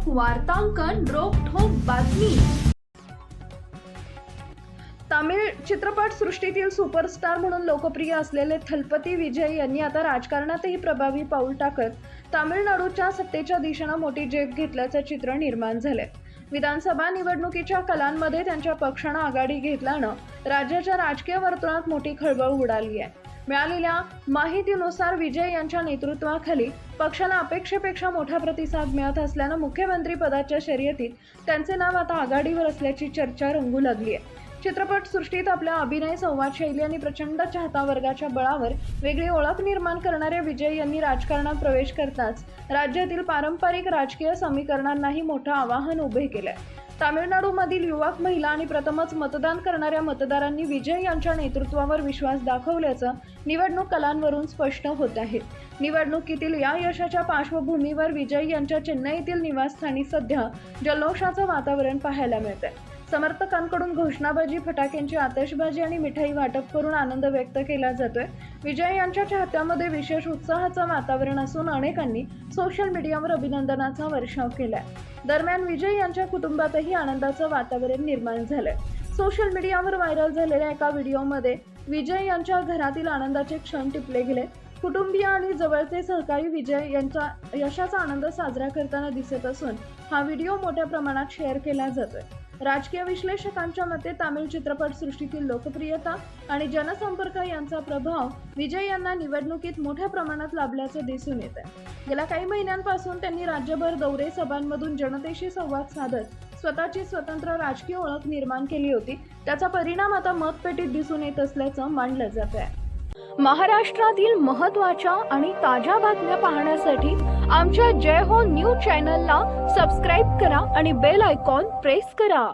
वार्तांकन रोखठोक बातमी। तामिळ चित्रपट सृष्टीतील सुपरस्टार म्हणून लोकप्रिय असलेले थलपती विजय यांनी आता राजकारणातही प्रभावी पाऊल टाकत तामिळनाडूच्या सत्तेच्या दिशेने मोठी झेप घेतल्याचे चित्र निर्माण झाले। विधानसभा निवडणुकीच्या कलांमध्ये त्यांच्या पक्षाने आघाडी घेतल्याने राज्याच्या राजकीय वर्तुळात मोठी खळबळ उडाली आहे। मिळालेल्या माहितीनुसार विजय यांच्या नेतृत्वाखाली पक्षाला अपेक्षेपेक्षा मोठा प्रतिसाद मिळत असल्याने मुख्यमंत्री पदाच्या शर्यतीत त्यांचे नाव आता आघाडीवर असल्याची चर्चा रंगू लागली आहे। चित्रपट सृष्टीत आपल्या अभिनय, संवाद शैली आणि प्रचंड चाहता वर्गाच्या बळावर वेगळी ओळख निर्माण करणाऱ्या विजय यांनी राजकारणात प्रवेश करताच राज्यातील पारंपरिक राजकीय समीकरणांनाही मोठं आव्हान उभे केलंय। तामिळनाडूमधील युवक, महिला आणि प्रथमच मतदान करणाऱ्या मतदारांनी विजय यांच्या नेतृत्वावर विश्वास दाखवल्याचं निवडणूक कलांवरून स्पष्ट होत आहे। निवडणुकीतील या यशाच्या पार्श्वभूमीवर विजय यांच्या चेन्नईतील निवासस्थानी सध्या जल्लोषाचं वातावरण पाहायला मिळतंय। समर्थकांकडून घोषणाबाजी, फटाक्यांची आतषबाजी आणि मिठाई वाटप करून आनंद व्यक्त केला जातोय। विजय यांच्या चाहत्यांमध्ये विशेष उत्साहाचं वातावरण असून अनेकांनी सोशल मीडियावर अभिनंदनाचा वर्षाव केलाय। दरम्यान विजय यांच्या कुटुंबातही आनंदाचं वातावरण निर्माण झालंय। सोशल मीडियावर व्हायरल झालेल्या एका व्हिडिओमध्ये विजय यांच्या घरातील आनंदाचे क्षण टिपले गेले। कुटुंबीय आणि जवळचे सहकारी विजय यांच्या यशाचा आनंद साजरा करताना दिसत असून हा व्हिडिओ मोठ्या प्रमाणात शेअर केला जातोय। राजकीय विश्लेषकांच्या मते तामिळ चित्रपट सृष्टीतील लोकप्रियता आणि जनसंपर्क यांचा प्रभाव विजय यांना निवडणुकीत मोठ्या प्रमाणात लाभल्याचे दिसून येत आहे। गेल्या काही महिन्यांपासून त्यांनी राज्यभर दौरे, सभांमधून जनतेशी संवाद साधत स्वतःची स्वतंत्र राजकीय ओळख निर्माण केली होती। त्याचा परिणाम आता मतपेटीत दिसून येत असल्याचं मानलं जात आहे। महाराष्ट्रातील महत्त्वाच्या आणि ताज्या बातम्या पाहण्यासाठी आमच्या जय हो न्यूज चॅनलला सबस्क्राइब करा आणि बेल आयकॉन प्रेस करा।